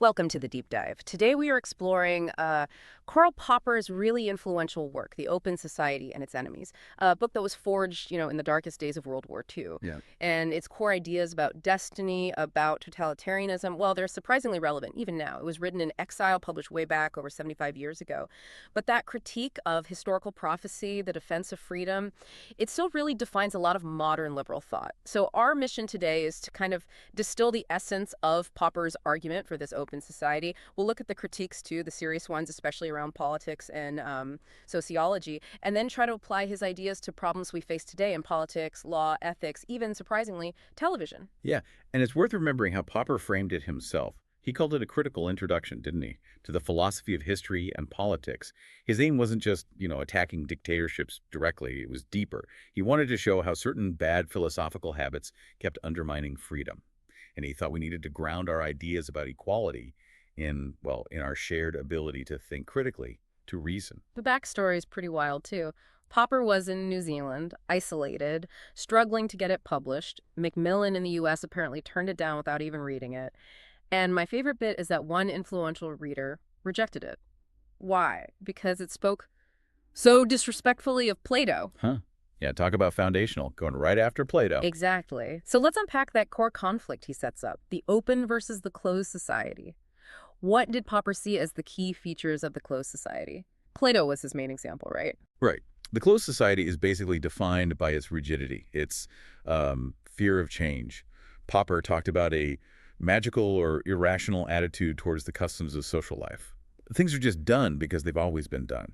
Welcome to the deep dive. Today we are exploring Karl Popper's really influential work, The Open Society and Its Enemies, a book that was forged, in the darkest days of World War II. Yeah. And its core ideas about destiny, about totalitarianism, well, they're surprisingly relevant even now. It was written in exile, published way back over 75 years ago. But that critique of historical prophecy, the defense of freedom, it still really defines a lot of modern liberal thought. So our mission today is to kind of distill the essence of Popper's argument for this open society. We'll look at the critiques too, the serious ones, especially around politics and sociology, and then try to apply his ideas to problems we face today in politics, law, ethics, even, surprisingly, television. Yeah, and it's worth remembering how Popper framed it himself. He called it a critical introduction, didn't he, to the philosophy of history and politics. His aim wasn't just, attacking dictatorships directly. It was deeper. He wanted to show how certain bad philosophical habits kept undermining freedom. And he thought we needed to ground our ideas about equality in our shared ability to think critically, to reason. The backstory is pretty wild, too. Popper was in New Zealand, isolated, struggling to get it published. Macmillan in the U.S. apparently turned it down without even reading it. And my favorite bit is that one influential reader rejected it. Why? Because it spoke so disrespectfully of Plato. Huh. Yeah, talk about foundational, going right after Plato. Exactly. So let's unpack that core conflict he sets up, the open versus the closed society. What did Popper see as the key features of the closed society? Plato was his main example, right? Right. The closed society is basically defined by its rigidity, its fear of change. Popper talked about a magical or irrational attitude towards the customs of social life. Things are just done because they've always been done.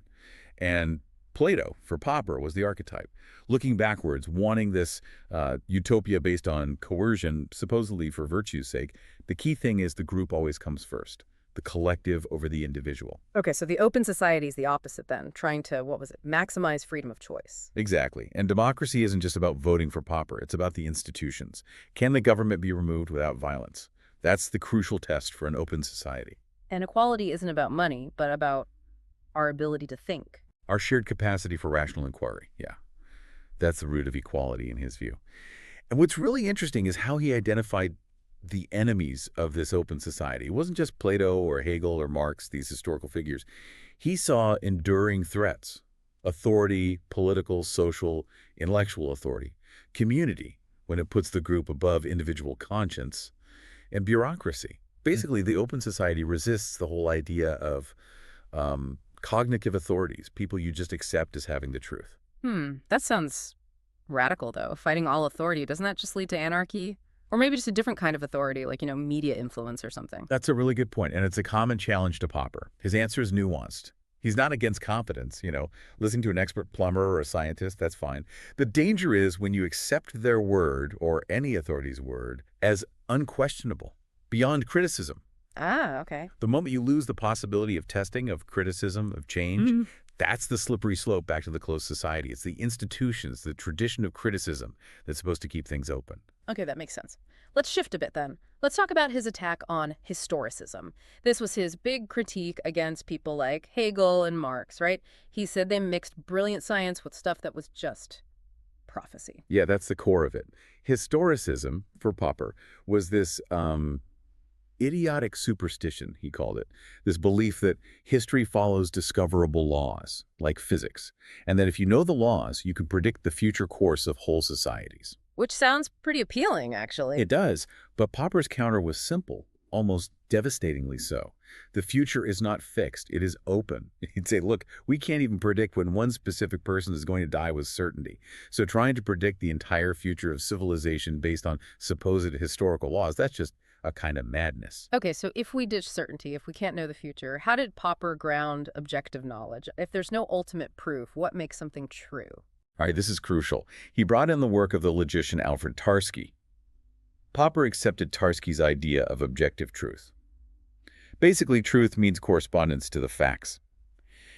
And Plato, for Popper, was the archetype. Looking backwards, wanting this utopia based on coercion, supposedly for virtue's sake, the key thing is the group always comes first, the collective over the individual. Okay, so the open society is the opposite then, trying to, maximize freedom of choice. Exactly. And democracy isn't just about voting for Popper. It's about the institutions. Can the government be removed without violence? That's the crucial test for an open society. And equality isn't about money, but about our ability to think. Our shared capacity for rational inquiry, yeah. That's the root of equality in his view. And what's really interesting is how he identified the enemies of this open society. It wasn't just Plato or Hegel or Marx, these historical figures. He saw enduring threats: authority, political, social, intellectual authority; community, when it puts the group above individual conscience; and bureaucracy. Basically, the open society resists the whole idea of cognitive authorities, people you just accept as having the truth. That sounds radical, though. Fighting all authority, doesn't that just lead to anarchy? Or maybe just a different kind of authority, like, media influence or something. That's a really good point, and it's a common challenge to Popper. His answer is nuanced. He's not against competence, listening to an expert plumber or a scientist, that's fine. The danger is when you accept their word, or any authority's word, as unquestionable, beyond criticism. Ah, okay. The moment you lose the possibility of testing, of criticism, of change, that's the slippery slope back to the closed society. It's the institutions, the tradition of criticism that's supposed to keep things open. Okay, that makes sense. Let's shift a bit then. Let's talk about his attack on historicism. This was his big critique against people like Hegel and Marx, right? He said they mixed brilliant science with stuff that was just prophecy. Yeah, that's the core of it. Historicism, for Popper, was this idiotic superstition, he called it. This belief that history follows discoverable laws, like physics, and that if you know the laws, you can predict the future course of whole societies. Which sounds pretty appealing, actually. It does, but Popper's counter was simple, almost devastatingly so. The future is not fixed, it is open. He'd say, look, we can't even predict when one specific person is going to die with certainty. So trying to predict the entire future of civilization based on supposed historical laws, that's just a kind of madness. Okay, so if we ditch certainty, if we can't know the future, how did Popper ground objective knowledge? If there's no ultimate proof, what makes something true? All right, this is crucial. He brought in the work of the logician Alfred Tarski. Popper accepted Tarski's idea of objective truth. Basically, truth means correspondence to the facts.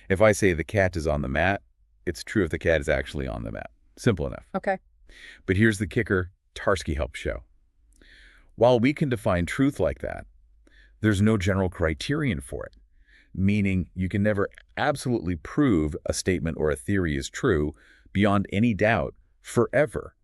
If I say the cat is on the mat, it's true if the cat is actually on the mat. Simple enough. Okay. But here's the kicker Tarski helped show. While we can define truth like that, there's no general criterion for it, meaning you can never absolutely prove a statement or a theory is true beyond any doubt forever.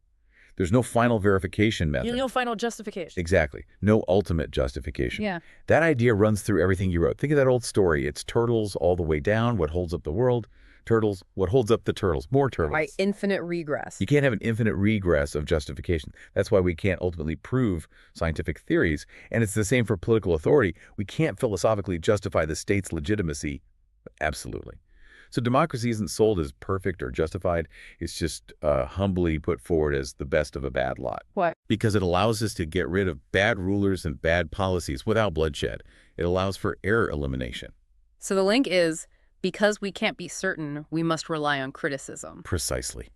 There's no final verification method. No final justification. Exactly. No ultimate justification. Yeah. That idea runs through everything you wrote. Think of that old story. It's turtles all the way down. What holds up the world? Turtles. What holds up the turtles? More turtles. Right. Infinite regress. You can't have an infinite regress of justification. That's why we can't ultimately prove scientific theories. And it's the same for political authority. We can't philosophically justify the state's legitimacy. Absolutely. So democracy isn't sold as perfect or justified. It's just humbly put forward as the best of a bad lot. What? Because it allows us to get rid of bad rulers and bad policies without bloodshed. It allows for error elimination. So the link is, because we can't be certain, we must rely on criticism. Precisely.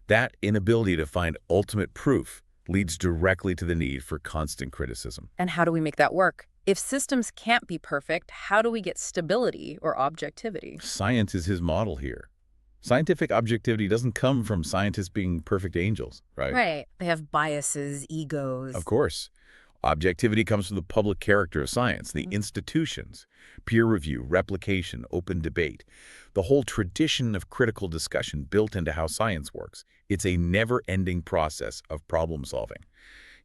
That inability to find ultimate proof leads directly to the need for constant criticism. And how do we make that work? If systems can't be perfect, how do we get stability or objectivity? Science is his model here. Scientific objectivity doesn't come from scientists being perfect angels, right? Right. They have biases, egos. Of course. Objectivity comes from the public character of science, the institutions, peer review, replication, open debate, the whole tradition of critical discussion built into how science works. It's a never-ending process of problem solving.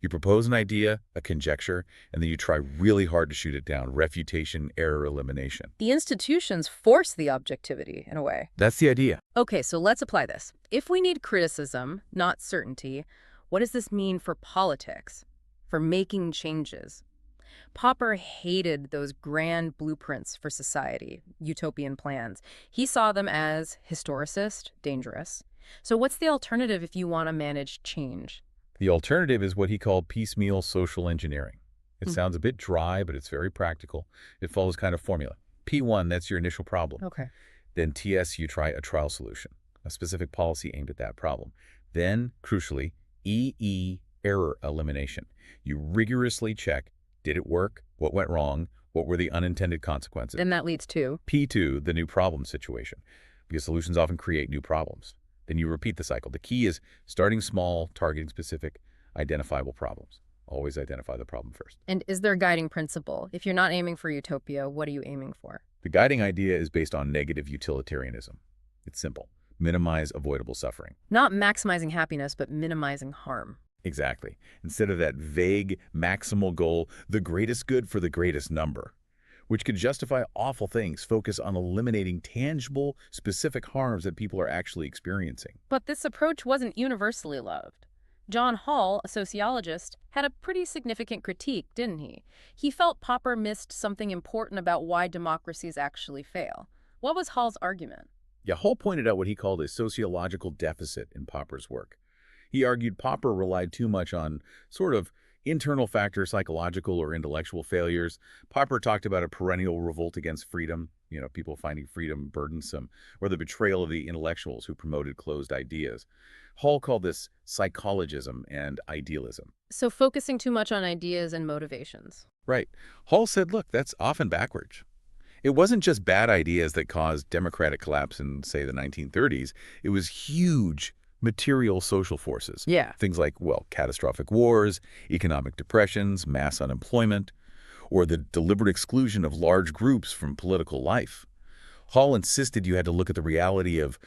You propose an idea, a conjecture, and then you try really hard to shoot it down. Refutation, error elimination. The institutions force the objectivity, in a way. That's the idea. Okay, so let's apply this. If we need criticism, not certainty, what does this mean for politics, for making changes? Popper hated those grand blueprints for society, utopian plans. He saw them as historicist, dangerous. So what's the alternative if you want to manage change? The alternative is what he called piecemeal social engineering. It sounds a bit dry, but it's very practical. It follows kind of formula. P1, that's your initial problem. Okay. Then TS, you try a trial solution, a specific policy aimed at that problem. Then, crucially, EE, error elimination. You rigorously check, did it work? What went wrong? What were the unintended consequences? Then that leads to? P2, the new problem situation, because solutions often create new problems. Then you repeat the cycle. The key is starting small, targeting specific, identifiable problems. Always identify the problem first. And is there a guiding principle? If you're not aiming for utopia, what are you aiming for? The guiding idea is based on negative utilitarianism. It's simple. Minimize avoidable suffering. Not maximizing happiness, but minimizing harm. Exactly. Instead of that vague, maximal goal, the greatest good for the greatest number, which could justify awful things, focus on eliminating tangible, specific harms that people are actually experiencing. But this approach wasn't universally loved. John Hall, a sociologist, had a pretty significant critique, didn't he? He felt Popper missed something important about why democracies actually fail. What was Hall's argument? Yeah, Hall pointed out what he called a sociological deficit in Popper's work. He argued Popper relied too much on sort of internal factors, psychological or intellectual failures. Popper talked about a perennial revolt against freedom, people finding freedom burdensome, or the betrayal of the intellectuals who promoted closed ideas. Hall called this psychologism and idealism. So focusing too much on ideas and motivations. Right. Hall said, look, that's often backwards. It wasn't just bad ideas that caused democratic collapse in, say, the 1930s. It was huge material social forces. Yeah. Things like, catastrophic wars, economic depressions, mass unemployment, or the deliberate exclusion of large groups from political life. Hall insisted you had to look at the reality of,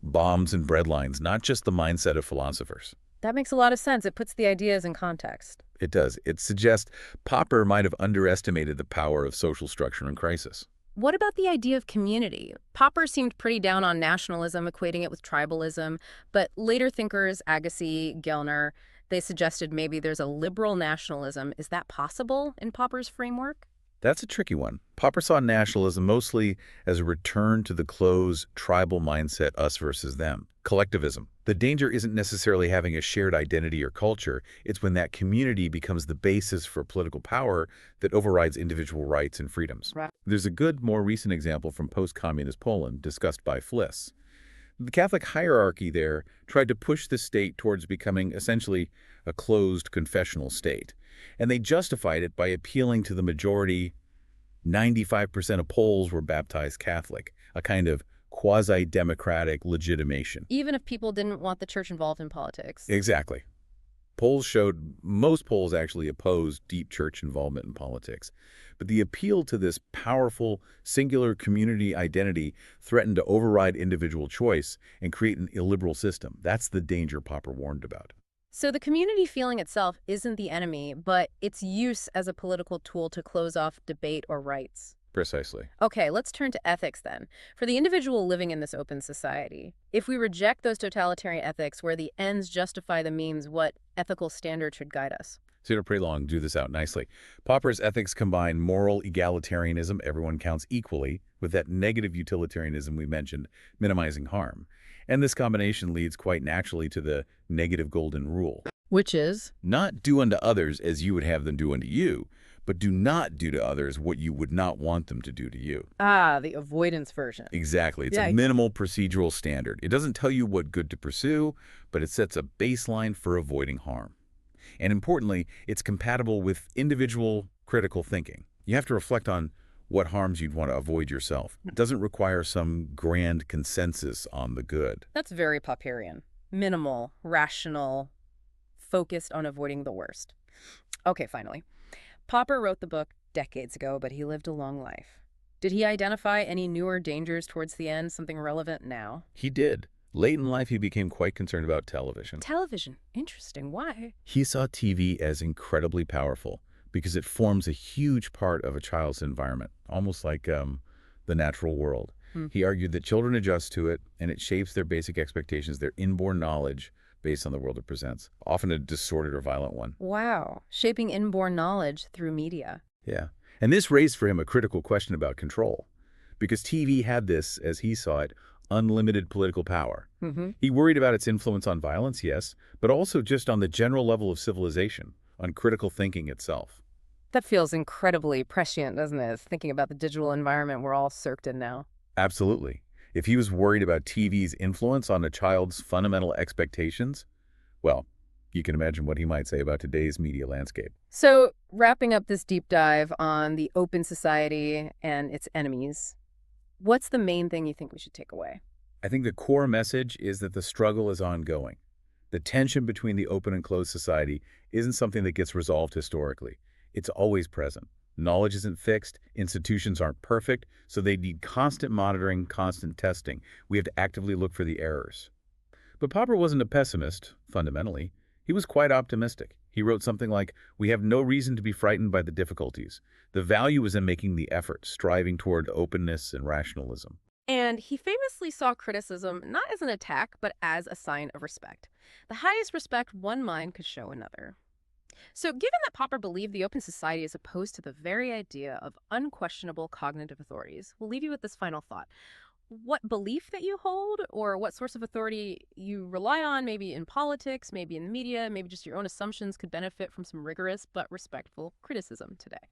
bombs and breadlines, not just the mindset of philosophers. That makes a lot of sense. It puts the ideas in context. It does. It suggests Popper might have underestimated the power of social structure in crisis. What about the idea of community? Popper seemed pretty down on nationalism, equating it with tribalism, but later thinkers, Agassi, Gellner, they suggested maybe there's a liberal nationalism. Is that possible in Popper's framework? That's a tricky one. Popper saw nationalism mostly as a return to the closed tribal mindset, us versus them. Collectivism. The danger isn't necessarily having a shared identity or culture. It's when that community becomes the basis for political power that overrides individual rights and freedoms. Right. There's a good, more recent example from post-communist Poland discussed by Fliss. The Catholic hierarchy there tried to push the state towards becoming essentially a closed confessional state. And they justified it by appealing to the majority. 95% of Poles were baptized Catholic, a kind of quasi-democratic legitimation. Even if people didn't want the church involved in politics. Exactly. Most polls actually opposed deep church involvement in politics. But the appeal to this powerful, singular community identity threatened to override individual choice and create an illiberal system. That's the danger Popper warned about. So the community feeling itself isn't the enemy, but its use as a political tool to close off debate or rights. Precisely. Okay, let's turn to ethics then. For the individual living in this open society, if we reject those totalitarian ethics where the ends justify the means, what ethical standard should guide us? Cedar Pretty Long drew this out nicely. Popper's ethics combine moral egalitarianism, everyone counts equally, with that negative utilitarianism we mentioned, minimizing harm. And this combination leads quite naturally to the negative golden rule. Which is? Not do unto others as you would have them do unto you, but do not do to others what you would not want them to do to you. Ah, the avoidance version. Exactly. It's a Yikes. minimal procedural standard. It doesn't tell you what good to pursue, but it sets a baseline for avoiding harm. And importantly, it's compatible with individual critical thinking. You have to reflect on what harms you'd want to avoid yourself. It doesn't require some grand consensus on the good. That's very Popperian. Minimal, rational, focused on avoiding the worst. Okay, finally. Popper wrote the book decades ago, but he lived a long life. Did he identify any newer dangers towards the end, something relevant now? He did. Late in life, he became quite concerned about television. Television. Interesting. Why? He saw TV as incredibly powerful because it forms a huge part of a child's environment, almost like the natural world. He argued that children adjust to it, and it shapes their basic expectations, their inborn knowledge based on the world it presents, often a distorted or violent one. Wow. Shaping inborn knowledge through media. Yeah. And this raised for him a critical question about control, because TV had this, as he saw it, unlimited political power. He worried about its influence on violence, yes, but also just on the general level of civilization, on critical thinking itself. That feels incredibly prescient, doesn't it? Thinking about the digital environment we're all circled in now. Absolutely. If he was worried about TV's influence on a child's fundamental expectations, well, you can imagine what he might say about today's media landscape. So, wrapping up this deep dive on the open society and its enemies, what's the main thing you think we should take away? I think the core message is that the struggle is ongoing. The tension between the open and closed society isn't something that gets resolved historically. It's always present. Knowledge isn't fixed, institutions aren't perfect, so they need constant monitoring, constant testing. We have to actively look for the errors. But Popper wasn't a pessimist, fundamentally. He was quite optimistic. He wrote something like, "We have no reason to be frightened by the difficulties. The value is in making the effort, striving toward openness and rationalism." And he famously saw criticism not as an attack, but as a sign of respect. The highest respect one mind could show another. So, given that Popper believed the open society is opposed to the very idea of unquestionable cognitive authorities, we'll leave you with this final thought. What belief that you hold, or what source of authority you rely on, maybe in politics, maybe in the media, maybe just your own assumptions, could benefit from some rigorous but respectful criticism today?